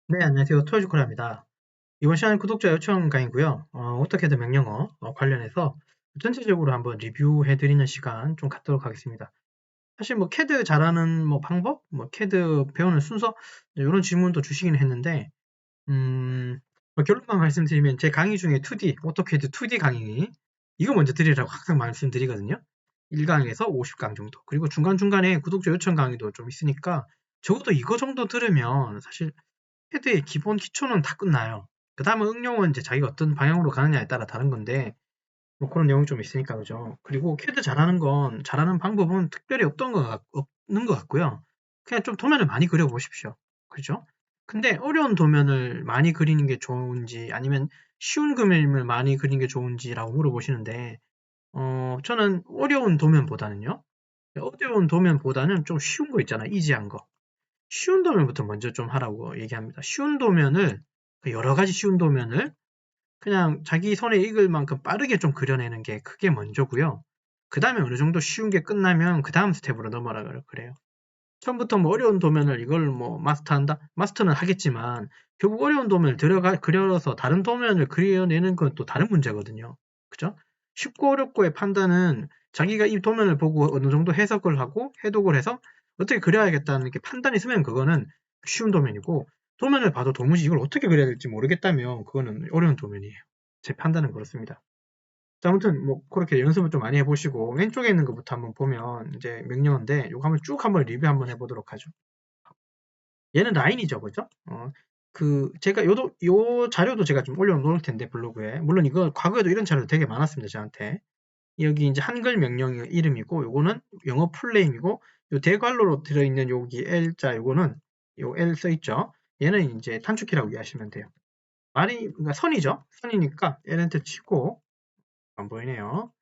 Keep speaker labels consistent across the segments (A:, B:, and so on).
A: 네, 안녕하세요. 토요주코라입니다. 이번 시간은 구독자 요청 강의고요. 어떻게든 명령어 관련해서 전체적으로 한번 리뷰해드리는 시간 좀 갖도록 하겠습니다. 사실 뭐 캐드 잘하는 뭐 방법, 뭐 캐드 배우는 순서 이런 질문도 주시긴 했는데, 뭐 결론만 말씀드리면 제 강의 중에 2D, 오토캐드 2D 강의 이거 먼저 드리라고 항상 말씀드리거든요. 1강에서 50강 정도. 그리고 중간중간에 구독자 요청 강의도 좀 있으니까 적어도 이거 정도 들으면 사실 패드의 기본 기초는 다 끝나요. 그 다음에 응용은 이제 자기가 어떤 방향으로 가느냐에 따라 다른 건데, 뭐 그런 내용이 좀 있으니까, 그죠? 그리고 캐드 잘하는 방법은 특별히 없는 것 같고요. 그냥 좀 도면을 많이 그려보십시오. 그죠? 근데 어려운 도면을 많이 그리는 게 좋은지, 아니면 쉬운 그림을 많이 그리는 게 좋은지라고 물어보시는데, 저는 어려운 도면보다는 좀 쉬운 거 있잖아, 이지한 거. 쉬운 도면부터 먼저 좀 하라고 얘기합니다. 쉬운 도면을 여러 가지 쉬운 도면을 그냥 자기 손에 익을 만큼 빠르게 좀 그려내는 게 그게 먼저고요. 그 다음에 어느 정도 쉬운 게 끝나면 그 다음 스텝으로 넘어가라 그래요. 처음부터 뭐 어려운 도면을 이걸 뭐 마스터한다? 마스터는 하겠지만 결국 어려운 도면을 그려서 다른 도면을 그려내는 건 또 다른 문제거든요. 그죠? 쉽고 어렵고의 판단은 자기가 이 도면을 보고 어느 정도 해석을 하고 해독을 해서 어떻게 그려야겠다는 게 판단이 있으면 그거는 쉬운 도면이고, 도면을 봐도 도무지 이걸 어떻게 그려야 될지 모르겠다면 그거는 어려운 도면이에요. 제 판단은 그렇습니다. 자, 아무튼 뭐 그렇게 연습을 좀 많이 해보시고 왼쪽에 있는 것부터 한번 보면 이제 명령어인데 이거 한번 리뷰 한번 해보도록 하죠. 얘는 라인이죠, 그죠? 제가 요 자료도 제가 좀 올려놓을 텐데 블로그에, 물론 이거 과거에도 이런 자료 되게 많았습니다, 저한테. 여기 이제 한글 명령 이름이고, 요거는 영어 풀네임이고, 요 대괄호로 들어있는 여기 L자, 요거는 요 L 써있죠. 얘는 이제 단축키라고 이해하시면 돼요. 그러니까 선이죠. 선이니까 L엔터 치고, 안 보이네요.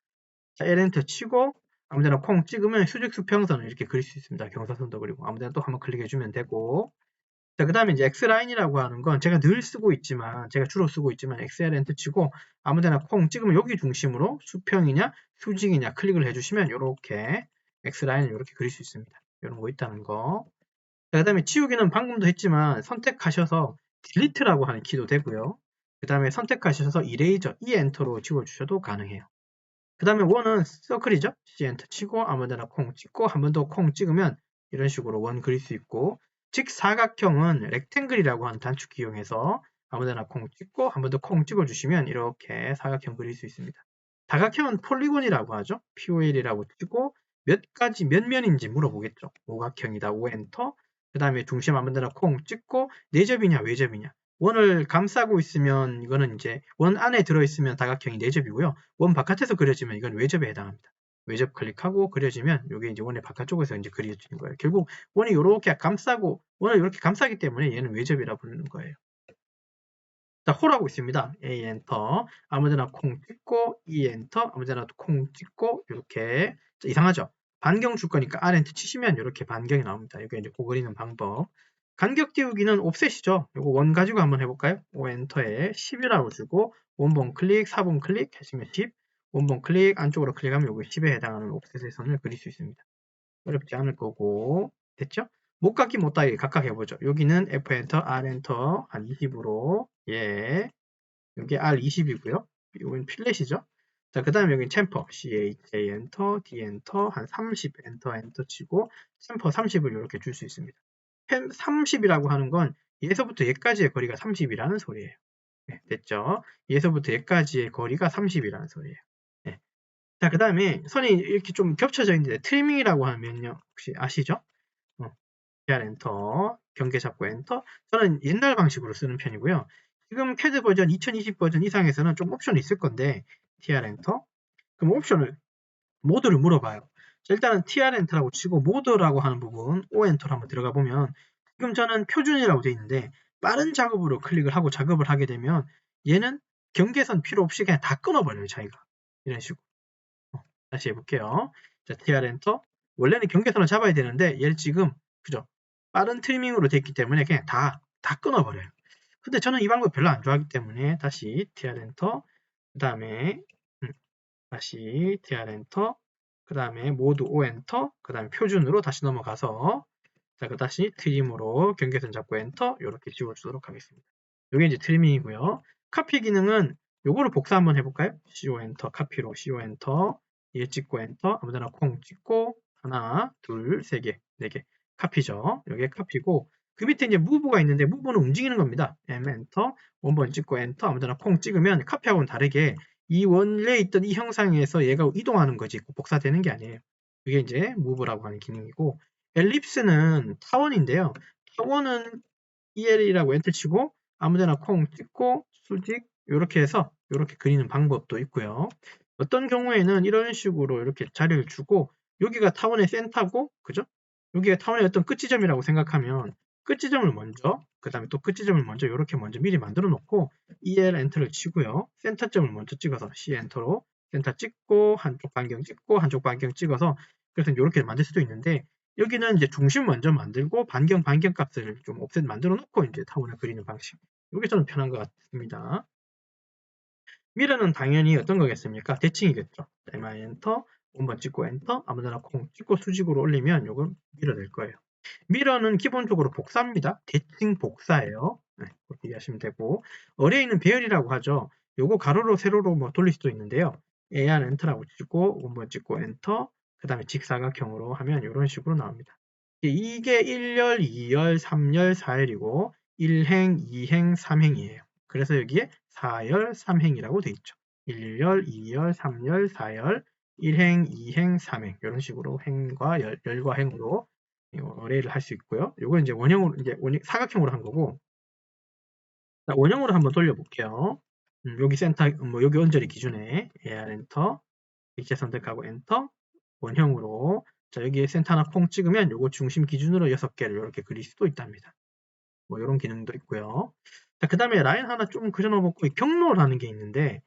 A: 자, L엔터 치고 아무데나 콩 찍으면 수직 수평선을 이렇게 그릴 수 있습니다. 경사선도 그리고 아무데나 또 한번 클릭해주면 되고, 자, 그 다음에 이제 X라인이라고 하는 건 제가 주로 쓰고 있지만 XL 엔터 치고 아무데나 콩 찍으면 여기 중심으로 수평이냐 수직이냐 클릭을 해주시면 이렇게 X라인을 이렇게 그릴 수 있습니다. 이런 거 있다는 거. 자, 그 다음에 지우기는 방금도 했지만 선택하셔서 딜리트라고 하는 키도 되고요. 그 다음에 선택하셔서 이레이저 E 엔터로 지워주셔도 가능해요. 그 다음에 원은 서클이죠. C 엔터 치고 아무데나 콩 찍고 한 번 더 콩 찍으면 이런 식으로 원 그릴 수 있고, 직사각형은 렉탱글이라고 하는 단축키 이용해서 아무데나 콩 찍고 한 번 더 콩 찍어주시면 이렇게 사각형 그릴 수 있습니다. 다각형은 폴리곤이라고 하죠. POL이라고 치고 몇 면인지 물어보겠죠. 오각형이다. O 엔터. 그 다음에 중심 아무데나 콩 찍고 내접이냐 외접이냐. 원을 감싸고 있으면 이거는 이제 원 안에 들어있으면 다각형이 내접이고요. 원 바깥에서 그려지면 이건 외접에 해당합니다. 외접 클릭하고 그려지면 이게 이제 원의 바깥쪽에서 이제 그려지는 거예요. 결국 원을 이렇게 감싸기 때문에 얘는 외접이라 부르는 거예요. 자, 홀하고 있습니다. A 엔터. 아무데나 콩 찍고 E 엔터. 아무데나 콩 찍고 이렇게. 자, 이상하죠? 반경 줄 거니까 R 엔터 치시면 이렇게 반경이 나옵니다. 이게 이제 고 그리는 방법. 간격 띄우기는 옵셋이죠. 이거 원 가지고 한번 해볼까요? O 엔터에 10이라고 주고 원본 클릭, 4번 클릭 하시면 10. 원본 클릭 안쪽으로 클릭하면 여기 10에 해당하는 옵셋의 선을 그릴 수 있습니다. 어렵지 않을 거고. 됐죠? 못 갖기 못 따기 각각 해보죠. 여기는 F 엔터, R 엔터 한 20으로 예. 여기 R 20이고요. 여기는 필렛이죠. 자, 그 다음에 여기는 챔퍼 CHA 엔터, D 엔터 한 30 엔터 치고 챔퍼 30을 이렇게 줄 수 있습니다. 30이라고 하는 건 얘서부터 얘까지의 거리가 30이라는 소리예요. 네, 됐죠? 얘서부터 얘까지의 거리가 30이라는 소리예요. 네. 자, 그 다음에 선이 이렇게 좀 겹쳐져 있는데 트리밍이라고 하는 명령 혹시 아시죠? TR 엔터, 경계 잡고 엔터. 저는 옛날 방식으로 쓰는 편이고요. 지금 캐드 버전 2020 버전 이상에서는 좀 옵션이 있을 건데 TR 엔터. 그럼 모드를 물어봐요. 자, 일단은 TR 엔터라고 치고 모드라고 하는 부분 O 엔터로 한번 들어가 보면 지금 저는 표준이라고 되어 있는데 빠른 작업으로 클릭을 하고 작업을 하게 되면 얘는 경계선 필요 없이 그냥 다 끊어버려요, 자기가. 이런 식으로. 다시 해볼게요. 자, TR 엔터. 원래는 경계선을 잡아야 되는데 얘를 지금 그죠? 빠른 트리밍으로 됐기 때문에 그냥 다 끊어버려요. 근데 저는 이 방법 별로 안 좋아하기 때문에 다시 TR 엔터, 그 다음에 다시 TR 엔터, 그 다음에 모두 O 엔터, 그 다음에 표준으로 다시 넘어가서 자, 그 다시 트림으로 경계선 잡고 엔터 이렇게 지워주도록 하겠습니다. 이게 이제 트리밍이고요. 카피 기능은 요거를 복사 한번 해볼까요? CO 엔터 카피로 CO 엔터 얘 찍고 엔터 아무데나 콩 찍고 하나 둘 세 개 네 개 카피죠. 여기에 카피고 그 밑에 이제 무브가 있는데 무브는 움직이는 겁니다. M 엔터 원본 찍고 엔터 아무데나 콩 찍으면 카피하고는 다르게 이 원래 있던 이 형상에서 얘가 이동하는 거지 복사되는 게 아니에요. 그게 이제 무브라고 하는 기능이고 엘립스는 타원인데요. 타원은 EL이라고 엔터 치고 아무데나 콩 찍고 수직 이렇게 해서 이렇게 그리는 방법도 있고요. 어떤 경우에는 이런 식으로 이렇게 자리를 주고 여기가 타원의 센터고 그죠? 여기가 타원의 어떤 끝지점이라고 생각하면 끝지점을 먼저 그 다음에 또 끝지점을 먼저 이렇게 먼저 미리 만들어 놓고 EL 엔터를 치고요. 센터점을 먼저 찍어서 C 엔터로 센터 찍고 한쪽 반경 찍고 한쪽 반경 찍어서 그래서 이렇게 만들 수도 있는데 여기는 이제 중심 먼저 만들고 반경 값을 좀 옵셋 만들어 놓고 이제 타원을 그리는 방식. 이게 저는 편한 것 같습니다. 미러는 당연히 어떤 거겠습니까? 대칭이겠죠. MI 엔터, 원본 찍고 엔터, 아무데나 콩 찍고 수직으로 올리면 이건 미러 될 거예요. 미러는 기본적으로 복사입니다. 대칭 복사예요. 네, 그렇게 이해하시면 되고 어레이는 배열이라고 하죠. 요거 가로로 세로로 뭐 돌릴 수도 있는데요. AR 엔터라고 치고 원본 찍고 엔터 그 다음에 직사각형으로 하면 이런 식으로 나옵니다. 이게 1열, 2열, 3열, 4열이고 1행, 2행, 3행이에요. 그래서 여기에 4열, 3행이라고 돼 있죠. 1열, 2열, 3열, 4열, 1행, 2행, 3행 이런 식으로 행과 열과 행으로 어레이를 할 수 있고요. 이거 이제 원형으로 이제 사각형으로 한 거고 자, 원형으로 한번 돌려볼게요. 여기 센터 뭐 여기 언저리 기준에 AR 엔터 일체 선택하고 엔터 원형으로 자 여기에 센터 하나 콩 찍으면 요거 중심 기준으로 6개를 이렇게 그릴 수도 있답니다. 뭐 이런 기능도 있고요. 자, 그 다음에 라인 하나 좀 그려놓고 경로라는 게 있는데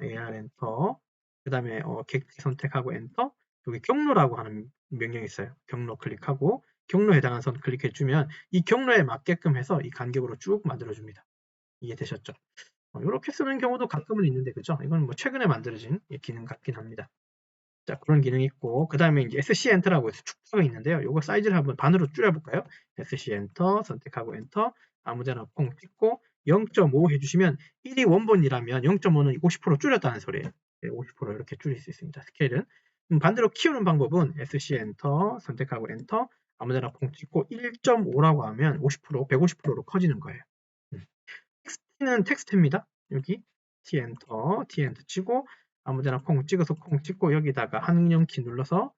A: AR 엔터 그 다음에 객지 선택하고 엔터 여기 경로라고 하는 명령이 있어요. 경로 클릭하고 경로에 해당하는 선 클릭해주면 이 경로에 맞게끔 해서 이 간격으로 쭉 만들어줍니다. 이해되셨죠? 이렇게 쓰는 경우도 가끔은 있는데 그죠? 이건 뭐 최근에 만들어진 기능 같긴 합니다. 자, 그런 기능이 있고, 그 다음에 이제 SC 엔터라고 해서 축소가 있는데요. 요거 사이즈를 한번 반으로 줄여볼까요? SC 엔터, 선택하고 엔터, 아무데나 콩 찍고, 0.5 해주시면 1이 원본이라면 0.5는 50% 줄였다는 소리예요. 50% 이렇게 줄일 수 있습니다. 스케일은. 반대로 키우는 방법은 SC 엔터, 선택하고 엔터, 아무데나 콩 찍고 1.5라고 하면 50%, 150%로 커지는 거예요. 텍스트는 텍스트입니다. 여기 T 엔터, T 엔터 치고 아무데나 콩 찍어서 콩 찍고 여기다가 한영 키 눌러서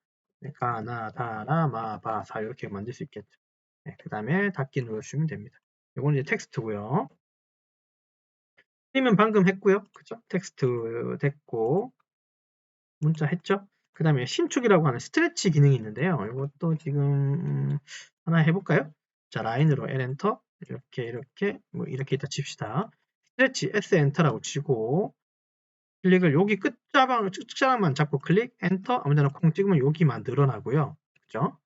A: 가나, 다라, 마, 바, 사 이렇게 만들 수 있겠죠. 네, 그 다음에 닫기 눌러주시면 됩니다. 이건 이제 텍스트고요. 틀리면 방금 했고요. 그죠? 텍스트 됐고 문자 했죠? 그 다음에 신축이라고 하는 스트레치 기능이 있는데요. 이것도 지금 하나 해볼까요? 자, 라인으로 L 엔터 이렇게 뭐 이렇게 있다 칩시다. 스트레치 S 엔터라고 치고 클릭을 여기 끝자락만 잡고 클릭 엔터 아무데나 콩 찍으면 여기만 늘어나고요. 그죠?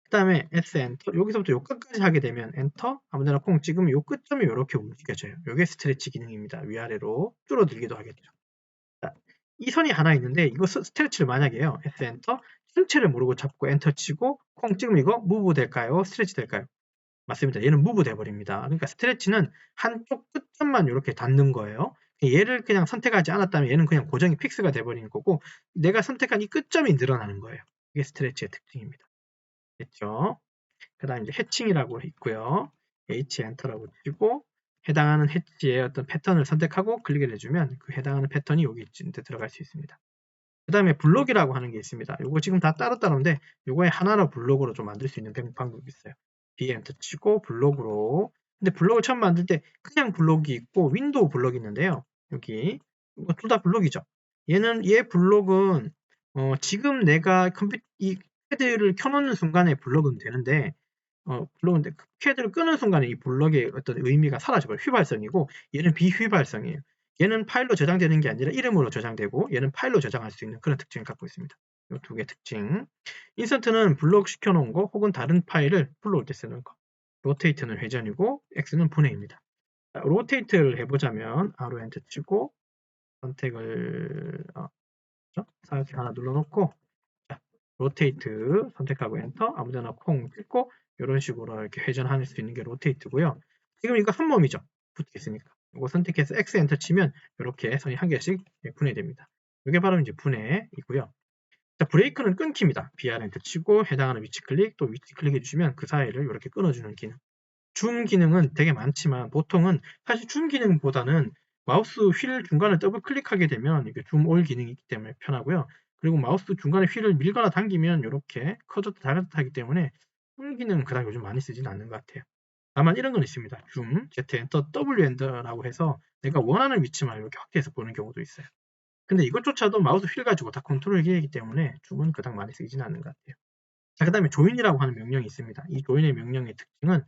A: 그 다음에 S 엔터 여기서부터 요 끝까지 하게 되면 엔터 아무데나 콩 찍으면 요 끝점이 이렇게 움직여져요. 이게 스트레치 기능입니다. 위아래로 줄어들기도 하겠죠. 자, 이 선이 하나 있는데 이거 스트레치를 만약에 해요. S 엔터 전체를 모르고 잡고 엔터 치고 콩 찍으면 이거 무브 될까요? 스트레치 될까요? 맞습니다. 얘는 무브 돼버립니다. 그러니까 스트레치는 한쪽 끝점만 이렇게 닿는 거예요. 얘를 그냥 선택하지 않았다면 얘는 그냥 고정이 픽스가 돼버리는 거고 내가 선택한 이 끝점이 늘어나는 거예요. 이게 스트레치의 특징입니다. 됐죠? 그 다음 이제 해칭이라고 있고요. H 엔터라고 치고 해당하는 해치의 어떤 패턴을 선택하고 클릭을 해주면 그 해당하는 패턴이 여기 들어갈 수 있습니다. 그 다음에 블록이라고 하는 게 있습니다. 이거 지금 다 따로따로인데 이거에 하나로 블록으로 좀 만들 수 있는 방법이 있어요. B 엔터 치고 블록으로 근데 블록을 처음 만들 때 그냥 블록이 있고 윈도우 블록이 있는데요. 여기 이거 둘 다 블록이죠. 얘 블록은 지금 내가 이 패드를 켜놓는 순간에 블록은 되는데 블록인데 패드를 끄는 순간에 이 블록의 어떤 의미가 사라져버려요. 휘발성이고 얘는 비휘발성이에요. 얘는 파일로 저장되는 게 아니라 이름으로 저장되고 얘는 파일로 저장할 수 있는 그런 특징을 갖고 있습니다. 이 두 개 특징. 인서트는 블록 시켜놓은 거 혹은 다른 파일을 불러올 때 쓰는 거. 로테이트는 회전이고 X는 분해입니다. 로테이트를 해보자면 아로 엔터 치고 선택을 사각형 하나 눌러놓고 로테이트 선택하고 엔터 아무데나 콩 찍고 이런 식으로 이렇게 회전할 수 있는 게 로테이트고요. 지금 이거 한 몸이죠. 붙어 있으니까. 이거 선택해서 X 엔터 치면 이렇게 선이 한 개씩 분해됩니다. 이게 바로 이제 분해이고요. 자, 브레이크는 끊기입니다. BR 엔터 치고 해당하는 위치 클릭, 또 위치 클릭해 주시면 그 사이를 이렇게 끊어주는 기능. 줌 기능은 되게 많지만 보통은 사실 줌 기능보다는 마우스 휠 중간을 더블 클릭하게 되면 이게 줌 올 기능이 있기 때문에 편하고요. 그리고 마우스 중간에 휠을 밀거나 당기면 이렇게 커졌다 닫았다 하기 때문에 줌 기능은 그다지 요즘 많이 쓰지는 않는 것 같아요. 다만 이런 건 있습니다. 줌, Z 엔터, W 엔터라고 해서 내가 원하는 위치만 이렇게 확대해서 보는 경우도 있어요. 근데 이것조차도 마우스 휠 가지고 다 컨트롤 기능이기 때문에 줌은 그닥 많이 쓰이지는 않는 것 같아요. 자, 그 다음에 조인이라고 하는 명령이 있습니다. 이 조인의 명령의 특징은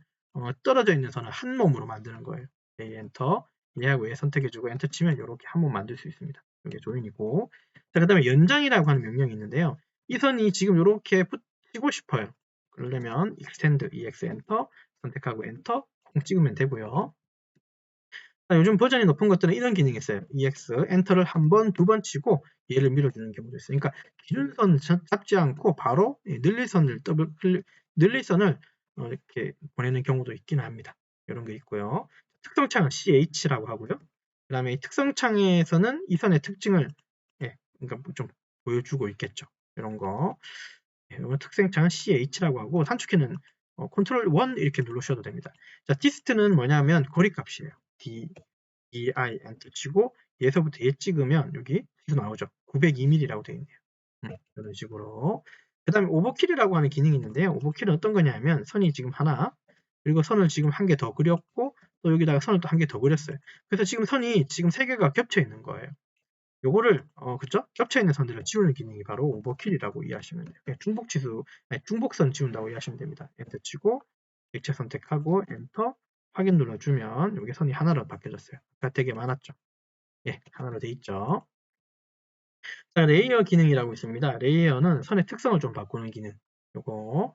A: 떨어져 있는 선을 한 몸으로 만드는 거예요. A 엔터, 얘하고 얘 선택해주고 엔터 치면 이렇게 한 몸 만들 수 있습니다. 이게 조인이고. 자, 그 다음에 연장이라고 하는 명령이 있는데요. 이 선이 지금 이렇게 붙이고 싶어요. 그러려면 extend, EX 엔터 선택하고 엔터 콩 찍으면 되고요. 자, 요즘 버전이 높은 것들은 이런 기능이 있어요. EX 엔터를 한 번, 두 번 치고 얘를 밀어주는 경우도 있어요. 그러니까 기준선 잡지 않고 바로 늘리선을 늘리선을 이렇게 보내는 경우도 있긴 합니다. 이런 게 있고요. 특성창은 CH라고 하고요. 그 다음에 이 특성창에서는 이 선의 특징을 그러니까 좀 보여주고 있겠죠. 이런 거. 이런 특성창은 CH라고 하고 단축키는 컨트롤 1 이렇게 누르셔도 됩니다. 자, 디스트는 뭐냐면 거리값이에요. DI 엔터 치고 얘서부터 얘 찍으면 여기 지수 나오죠. 902mm라고 되어 있네요. 이런 식으로. 그 다음에 오버킬이라고 하는 기능이 있는데요. 오버킬은 어떤 거냐면 선이 지금 하나, 그리고 선을 지금 한 개 더 그렸고 또 여기다가 선을 또 한 개 더 그렸어요. 그래서 지금 선이 지금 세 개가 겹쳐 있는 거예요. 요거를 그쵸? 겹쳐 있는 선들을 지우는 기능이 바로 오버킬이라고 이해하시면 돼요. 그냥 중복치수, 아니, 중복선 지운다고 이해하시면 됩니다. 엔터 치고 객체 선택하고 엔터 확인 눌러주면 여기 선이 하나로 바뀌어졌어요. 아까 되게 많았죠. 예, 하나로 돼 있죠. 자, 레이어 기능이라고 있습니다. 레이어는 선의 특성을 좀 바꾸는 기능. 요거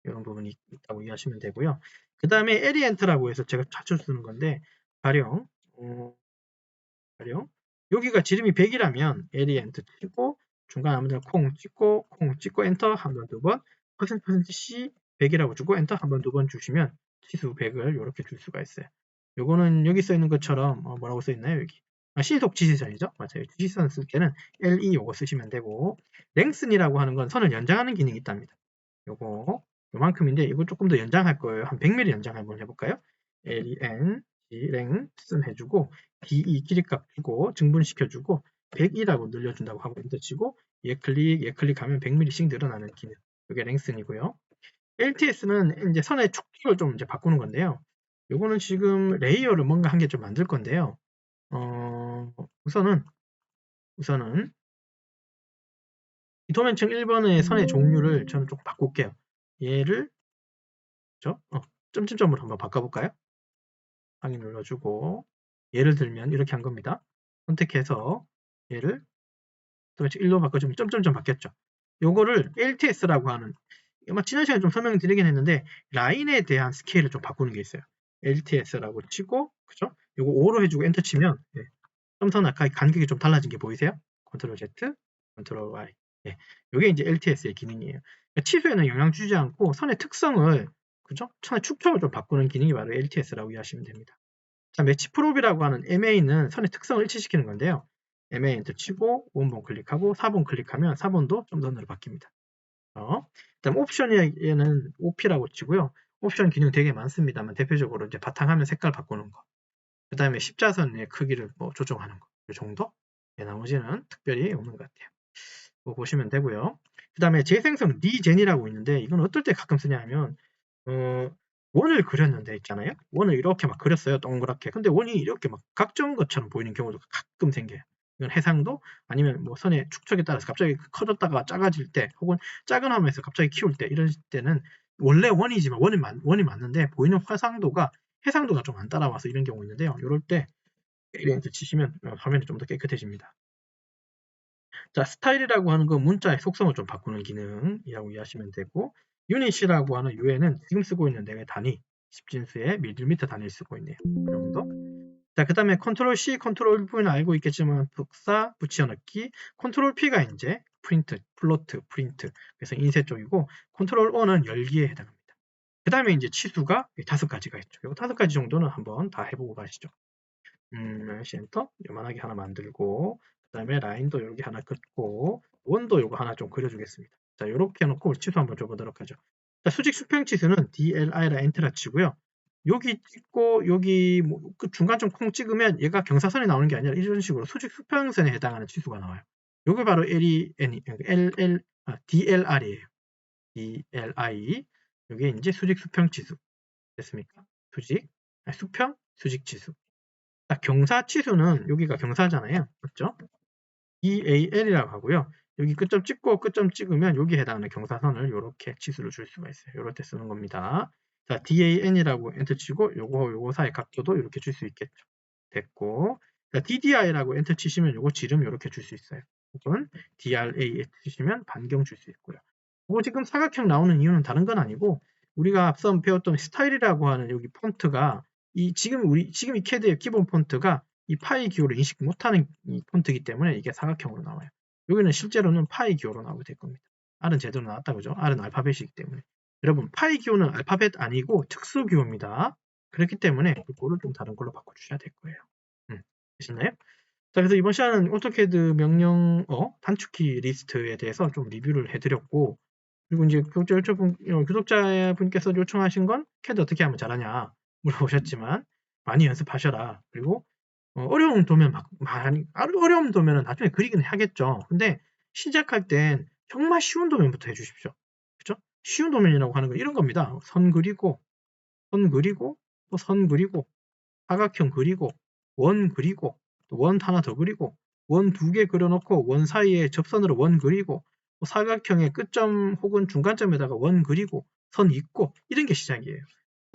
A: 이런 부분이 있다고 이해하시면 되고요. 그 다음에 에리엔트라고 해서 제가 자주 쓰는 건데 가령 여기가 지름이 100이라면 에리엔트 치고 중간 아무데나 콩 찍고 엔터 한 번, 두 번, %C 100이라고 주고 엔터 한 번, 두 번 주시면 치수 100을 이렇게 줄 수가 있어요. 요거는 여기 써 있는 것처럼 뭐라고 써 있나요? 여기 신속 지시선이죠. 맞아요. 지시선 쓸 때는 LE 요거 쓰시면 되고 랭슨이라고 하는 건 선을 연장하는 기능이 있답니다. 요거 요만큼인데 이거 조금 더 연장할 거예요. 한 100mm 연장 한번 해볼까요? LEN 랭슨 해주고 DE 길이값 주고 증분시켜주고 100이라고 늘려준다고 하고 엔터 치고 얘 클릭하면 100mm씩 늘어나는 기능. 이게 랭슨이고요. LTS는 이제 선의 축축을 좀 이제 바꾸는 건데요. 요거는 지금 레이어를 뭔가 한 개 좀 만들 건데요. 우선은 이 도면층 1번의 선의 종류를 저는 좀 바꿀게요. 얘를 점점점으로 한번 바꿔볼까요? 확인 눌러주고 예를 들면 이렇게 한 겁니다. 선택해서 얘를 도면층 1로 바꿔주면 점점점 바뀌었죠. 요거를 LTS라고 하는 아마 지난 시간에 좀 설명드리긴 했는데 라인에 대한 스케일을 좀 바꾸는 게 있어요. LTS라고 치고 그죠? 요거 5로 해주고 엔터 치면 점선 아까 간격이 좀 달라진 게 보이세요? 컨트롤 Z, 컨트롤 Y. 요게 이제 LTS의 기능이에요. 그러니까 치수에는 영향 주지 않고 선의 특성을 그죠? 선의 축척을 좀 바꾸는 기능이 바로 LTS라고 이해하시면 됩니다. 자, 매치 프롭이라고 하는 MA는 선의 특성을 일치시키는 건데요. MA 엔터 치고 5번 클릭하고 4번 클릭하면 4번도 점선으로 바뀝니다. 그다음 옵션에는 OP라고 치고요. 옵션 기능 되게 많습니다만 대표적으로 이제 바탕화면 색깔 바꾸는 거. 그 다음에 십자선의 크기를 뭐 조정하는 거. 이 정도? 나머지는 특별히 없는 것 같아요. 뭐 보시면 되고요. 그 다음에 재생성 리젠이라고 있는데 이건 어떨 때 가끔 쓰냐 하면 원을 그렸는데 있잖아요. 원을 이렇게 막 그렸어요. 동그랗게. 근데 원이 이렇게 막 각져온 것처럼 보이는 경우도 가끔 생겨요. 이건 해상도 아니면 뭐 선의 축척에 따라서 갑자기 커졌다가 작아질 때 혹은 작은 화면에서 갑자기 키울 때 이럴 때는 원래 원이지만 원이 맞는데 보이는 해상도가 좀 안 따라와서 이런 경우 있는데요. 이럴 때 에리엔트 치시면 화면이 좀 더 깨끗해집니다. 자, 스타일이라고 하는 건 문자의 속성을 좀 바꾸는 기능이라고 이해하시면 되고 유닛이라고 하는 유에는 지금 쓰고 있는 내의 단위 10진수의 밀리미터 단위를 쓰고 있네요. 이 정도. 자, 그 다음에 컨트롤 C, 컨트롤 V는 알고 있겠지만 복사, 붙여넣기, 컨트롤 P가 이제 프린트, 플로트, 프린트 그래서 인쇄 쪽이고 컨트롤 O는 열기에 해당합니다. 그 다음에 이제 치수가 5가지가 있죠. 요 5가지 정도는 한번 다 해보고 가시죠. 엔터 요만하게 하나 만들고, 그 다음에 라인도 여기 하나 긋고, 원도 요거 하나 좀 그려주겠습니다. 자, 요렇게 해놓고 치수 한번 줘보도록 하죠. 자, 수직 수평 치수는 DLI라 엔터라 치고요. 여기 찍고 여기 그 중간 좀 콩 찍으면 얘가 경사선이 나오는 게 아니라 이런 식으로 수직 수평선에 해당하는 치수가 나와요. 요게 바로 DLR이에요. DLI. 요게 이제 수직 수평 치수. 됐습니까? 수직, 수평, 수직 치수. 자, 경사 치수는 여기가 경사잖아요. 맞죠? EAL이라고 하고요. 여기 끝점 찍고 끝점 찍으면 여기에 해당하는 경사선을 이렇게 치수를 줄 수가 있어요. 이럴 때 쓰는 겁니다. 자, DAN이라고 엔터 치고 요거 사이 각도도 이렇게 줄 수 있겠죠. 됐고, 자, DDI라고 엔터 치시면 요거 지름 이렇게 줄 수 있어요. 혹은 DRA 치시면 반경 줄 수 있고요. 이거 지금 사각형 나오는 이유는 다른 건 아니고 우리가 앞서 배웠던 스타일이라고 하는 여기 폰트가 지금 이 캐드의 기본 폰트가 이 파이 기호를 인식 못하는 이 폰트이기 때문에 이게 사각형으로 나와요. 여기는 실제로는 파이 기호로 나오게 될 겁니다. R은 제대로 나왔다 그죠? R은 알파벳이기 때문에. 여러분 파이 기호는 알파벳 아니고 특수 기호입니다. 그렇기 때문에 이거를 좀 다른 걸로 바꿔주셔야 될 거예요. 되시나요? 자, 그래서 이번 시간은 오토캐드 명령어 단축키 리스트에 대해서 좀 리뷰를 해드렸고, 그리고 이제 구독자분께서 요청하신 건 캐드 어떻게 하면 잘하냐 물어보셨지만 많이 연습하셔라. 그리고 어려운 도면 어려운 도면은 나중에 그리긴 하겠죠. 근데 시작할 땐 정말 쉬운 도면부터 해주십시오. 그죠? 쉬운 도면이라고 하는 건 이런 겁니다. 선 그리고 또 선 그리고 사각형 그리고 원 그리고 또 원 하나 더 그리고 원 2개 그려놓고 원 사이에 접선으로 원 그리고 사각형의 끝점 혹은 중간점에다가 원 그리고 선 잇고 이런 게 시작이에요.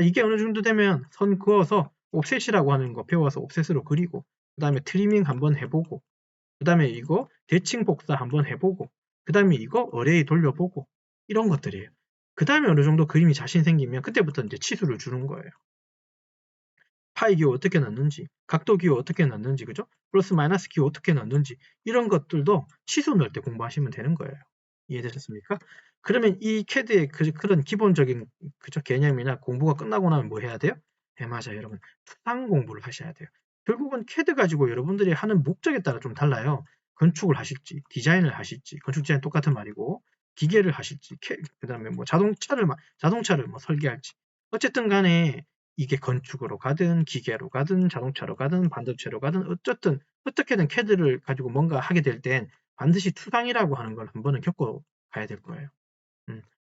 A: 이게 어느 정도 되면 선 그어서 옵셋이라고 하는 거 배워서 옵셋으로 그리고 그 다음에 트리밍 한번 해보고 그 다음에 이거 대칭 복사 한번 해보고 그 다음에 이거 어레이 돌려보고 이런 것들이에요. 그 다음에 어느 정도 그림이 자신 생기면 그때부터 이제 치수를 주는 거예요. 파이 기호 어떻게 넣는지, 각도 기호 어떻게 넣는지, 그죠? 플러스 마이너스 기호 어떻게 넣는지 이런 것들도 치수 넣을 때 공부하시면 되는 거예요. 이해되셨습니까? 그러면 이 캐드의 그런 기본적인 개념이나 공부가 끝나고 나면 뭐 해야 돼요? 네, 맞아요, 여러분. 투상 공부를 하셔야 돼요. 결국은 캐드 가지고 여러분들이 하는 목적에 따라 좀 달라요. 건축을 하실지, 디자인을 하실지, 건축 디자인 똑같은 말이고, 기계를 하실지, 그 다음에 뭐 자동차를 뭐 설계할지. 어쨌든 간에 이게 건축으로 가든 기계로 가든 자동차로 가든 반도체로 가든 어떻게든 캐드를 가지고 뭔가 하게 될 땐 반드시 투상이라고 하는 걸 한 번은 겪고 가야 될 거예요.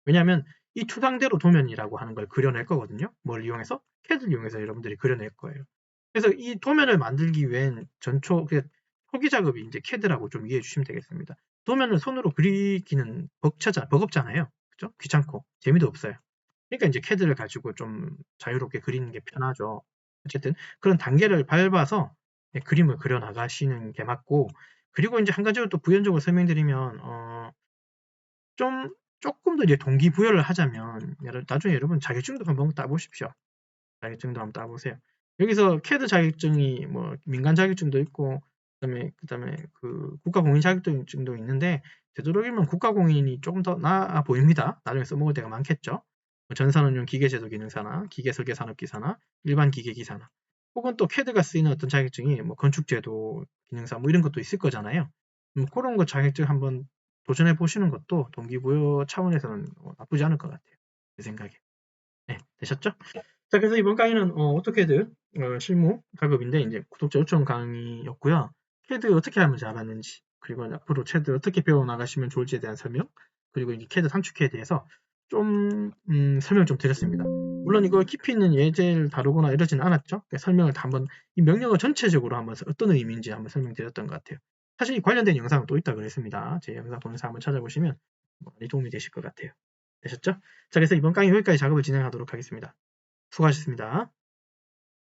A: 왜냐하면 이 투상대로 도면이라고 하는 걸 그려낼 거거든요. 뭘 이용해서? 캐드를 이용해서 여러분들이 그려낼 거예요. 그래서 이 도면을 만들기 위한 초기 작업이 이제 캐드라고 좀 이해해 주시면 되겠습니다. 도면을 손으로 그리기는 버겁잖아요. 그죠? 귀찮고 재미도 없어요. 그러니까 이제 캐드를 가지고 좀 자유롭게 그리는 게 편하죠. 어쨌든 그런 단계를 밟아서 그림을 그려 나가시는 게 맞고, 그리고 이제 한 가지로 또 부연적으로 설명드리면 조금 더 이제 동기부여를 하자면 나중에 여러분 자격증도 한번 따보십시오. 자격증도 한번 따보세요. 여기서 캐드 자격증이 뭐 민간 자격증도 있고 그다음에 그 국가공인 자격증도 있는데 되도록이면 국가공인이 조금 더 나아 보입니다. 나중에 써먹을 때가 많겠죠. 전산운용 기계제도 기능사나 기계설계산업기사나 일반 기계기사나 혹은 또 캐드가 쓰이는 어떤 자격증이 뭐 건축제도 기능사 뭐 이런 것도 있을 거잖아요. 그런 거 자격증 한번 도전해 보시는 것도 동기부여 차원에서는 나쁘지 않을 것 같아요. 제 생각에. 네, 되셨죠? 자, 그래서 이번 강의는 오토캐드 실무 작업인데 이제 구독자 요청 강의였고요. 캐드 어떻게 하면 잘하는지, 그리고 앞으로 캐드 어떻게 배워 나가시면 좋을지에 대한 설명, 그리고 이 캐드 산축키에 대해서 좀 설명 좀 드렸습니다. 물론 이거 깊이 있는 예제를 다루거나 이러지는 않았죠. 설명을 한번 이 명령어 전체적으로 한번 어떤 의미인지 한번 설명드렸던 것 같아요. 사실 이 관련된 영상은 또 있다 그랬습니다. 제 영상 동영상 한번 찾아보시면 많이 도움이 되실 것 같아요. 되셨죠? 자, 그래서 이번 강의 여기까지 작업을 진행하도록 하겠습니다. 수고하셨습니다.